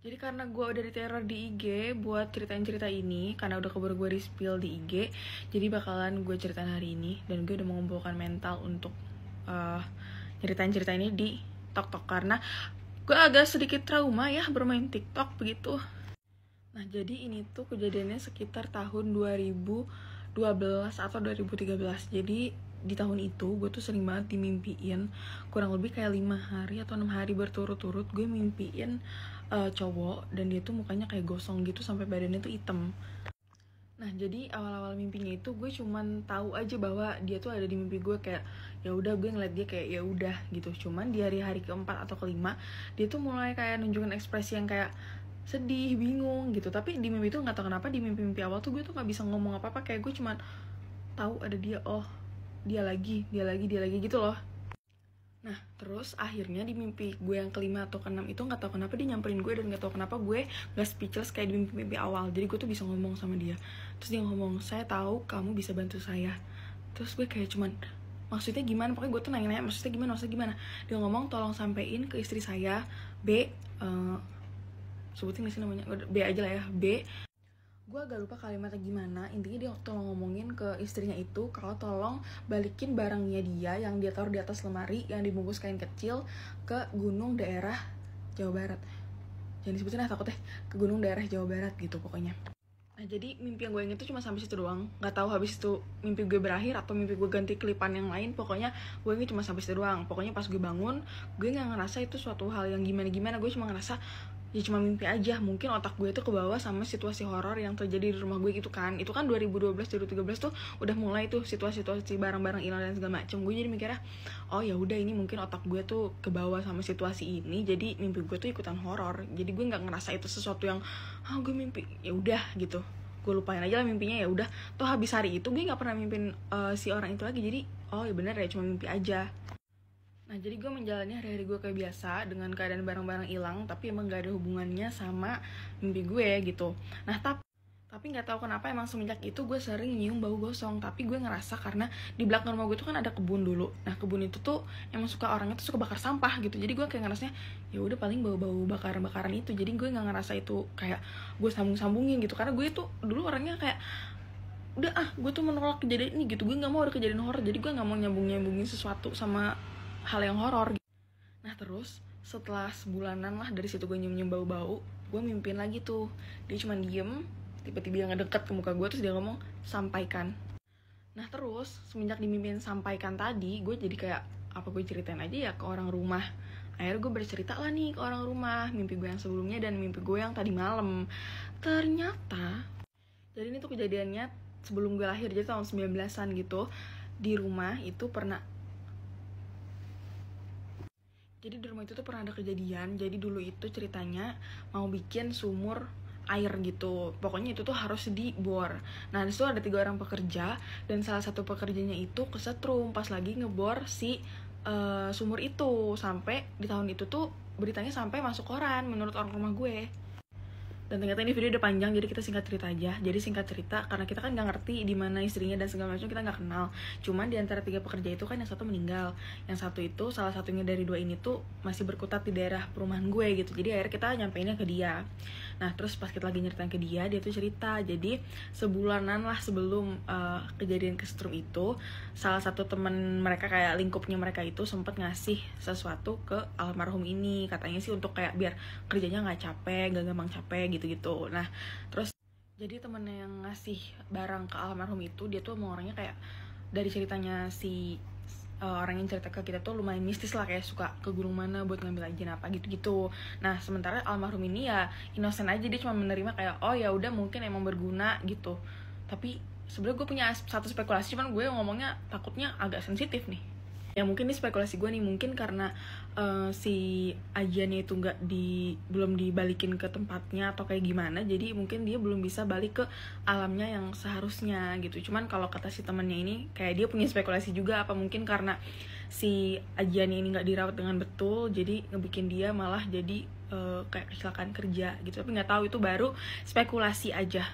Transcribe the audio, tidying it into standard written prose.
Jadi karena gue udah diteror di IG buat ceritain cerita ini, karena udah keburu gue di-spill di IG, jadi bakalan gue ceritain hari ini. Dan gue udah mengumpulkan mental untuk ceritain cerita ini di TikTok, karena gue agak sedikit trauma ya bermain TikTok begitu. Nah jadi ini tuh kejadiannya sekitar tahun 2012 atau 2013. Jadi di tahun itu gue tuh sering banget dimimpiin, kurang lebih kayak 5 hari atau 6 hari berturut-turut gue mimpiin cowok, dan dia tuh mukanya kayak gosong gitu sampai badannya tuh hitam. Nah jadi awal-awal mimpinya itu gue cuman tahu aja bahwa dia tuh ada di mimpi gue, kayak ya udah gue ngeliat dia kayak ya udah gitu. Cuman di hari-hari keempat atau kelima dia tuh mulai kayak nunjukin ekspresi yang kayak sedih, bingung gitu. Tapi di mimpi itu nggak tahu kenapa di mimpi-mimpi awal tuh gue tuh nggak bisa ngomong apa-apa, kayak gue cuman tahu ada dia, oh dia lagi gitu loh. Nah terus akhirnya di mimpi gue yang kelima atau keenam itu nggak tahu kenapa dia nyamperin gue, dan nggak tahu kenapa gue nggak speechless kayak di mimpi-mimpi awal. Jadi gue tuh bisa ngomong sama dia. Terus dia ngomong, saya tahu kamu bisa bantu saya. Terus gue kayak cuman maksudnya gimana, pokoknya gue tuh nanya-nanya maksudnya gimana. Dia ngomong tolong sampein ke istri saya B, sebutin gak sih namanya, B aja lah ya, B. Gue agak lupa kalimatnya gimana, intinya dia tolong ngomongin ke istrinya itu kalau tolong balikin barangnya dia yang dia taruh di atas lemari yang dibungkus kain kecil ke gunung daerah Jawa Barat. Jangan disebutin lah takutnya, ke gunung daerah Jawa Barat gitu pokoknya. Nah jadi mimpi yang gue inget itu cuma sampai situ doang. Gak tahu habis itu mimpi gue berakhir atau mimpi gue ganti kelipan yang lain. Pokoknya gue inget cuma sampai situ doang. Pokoknya pas gue bangun, gue gak ngerasa itu suatu hal yang gimana-gimana. Gue cuma ngerasa ya cuma mimpi aja. Mungkin otak gue tuh kebawa sama situasi horor yang terjadi di rumah gue gitu kan. Itu kan 2012 2013 tuh udah mulai tuh situasi-situasi barang-barang hilang dan segala macem. Gue jadi mikirnya, oh ya udah ini mungkin otak gue tuh kebawa sama situasi ini, jadi mimpi gue tuh ikutan horor. Jadi gue nggak ngerasa itu sesuatu yang gue mimpi, ya udah gitu, gue lupain aja lah mimpinya. Ya udah toh habis hari itu gue nggak pernah mimpin si orang itu lagi. Jadi oh ya benar ya cuma mimpi aja. Nah jadi gue menjalani hari-hari gue kayak biasa dengan keadaan barang-barang hilang, tapi emang gak ada hubungannya sama mimpi gue gitu. Nah tapi nggak tahu kenapa emang semenjak itu gue sering nyium bau gosong. Tapi gue ngerasa karena di belakang rumah gue tuh kan ada kebun dulu. Nah kebun itu tuh emang orangnya tuh suka bakar sampah gitu. Jadi gue kayak ngerasanya ya udah paling bau-bau bakaran itu. Jadi gue nggak ngerasa itu kayak gue sambung-sambungin gitu, karena gue tuh dulu orangnya kayak udah gue tuh menolak kejadian ini gitu. Gue nggak mau ada kejadian horor, jadi gue nggak mau nyambungin sesuatu sama hal yang horor gitu. Nah terus setelah sebulanan lah dari situ gue nyium bau-bau, gue mimpin lagi tuh. Dia cuma diem, tiba-tiba ngedeket ke muka gue, terus dia ngomong sampaikan. Nah terus semenjak dimimpin sampaikan tadi, gue jadi kayak apa gue ceritain aja ya ke orang rumah. Akhirnya gue bercerita lah nih ke orang rumah mimpi gue yang sebelumnya dan mimpi gue yang tadi malam. Ternyata jadi ini tuh kejadiannya sebelum gue lahir, jadi tahun 19-an gitu. Di rumah itu pernah, jadi di rumah itu tuh pernah ada kejadian. Jadi dulu itu ceritanya mau bikin sumur air gitu. Pokoknya itu tuh harus dibor. Nah disitu ada 3 orang pekerja, dan salah satu pekerjanya itu kesetrum pas lagi ngebor si sumur itu. Sampai di tahun itu tuh beritanya sampai masuk koran menurut orang rumah gue. Dan ternyata ini video udah panjang, jadi kita singkat cerita aja. Jadi singkat cerita, karena kita kan nggak ngerti di mana istrinya dan segala macam, kita nggak kenal. Cuman di antara 3 pekerja itu kan yang satu meninggal, yang satu itu salah satunya dari 2 ini tuh masih berkutat di daerah perumahan gue gitu. Jadi akhirnya kita nyampeinnya ke dia. Nah terus pas kita lagi nyeritain ke dia tuh cerita. Jadi sebulanan lah sebelum kejadian kesetrum itu, salah satu teman mereka, kayak lingkupnya mereka itu sempet ngasih sesuatu ke almarhum ini. Katanya sih untuk kayak biar kerjanya nggak capek, nggak gampang capek gitu. Nah terus jadi temennya yang ngasih barang ke almarhum itu, dia tuh emang orangnya kayak, dari ceritanya si orang yang cerita ke kita tuh lumayan mistis lah, kayak suka ke gunung mana buat ngambil ajian apa gitu. Nah sementara almarhum ini ya innocent aja, dia cuma menerima kayak oh ya udah mungkin emang berguna gitu. Tapi sebenarnya gue punya satu spekulasi, cuman gue ngomongnya takutnya agak sensitif nih. Ya mungkin ini spekulasi gue nih, mungkin karena si ajiannya itu belum dibalikin ke tempatnya atau kayak gimana, jadi mungkin dia belum bisa balik ke alamnya yang seharusnya gitu. Cuman kalau kata si temannya ini, kayak dia punya spekulasi juga, apa mungkin karena si ajiannya ini nggak dirawat dengan betul, jadi ngebikin dia malah jadi kayak kecelakaan kerja gitu. Tapi nggak tahu, itu baru spekulasi aja.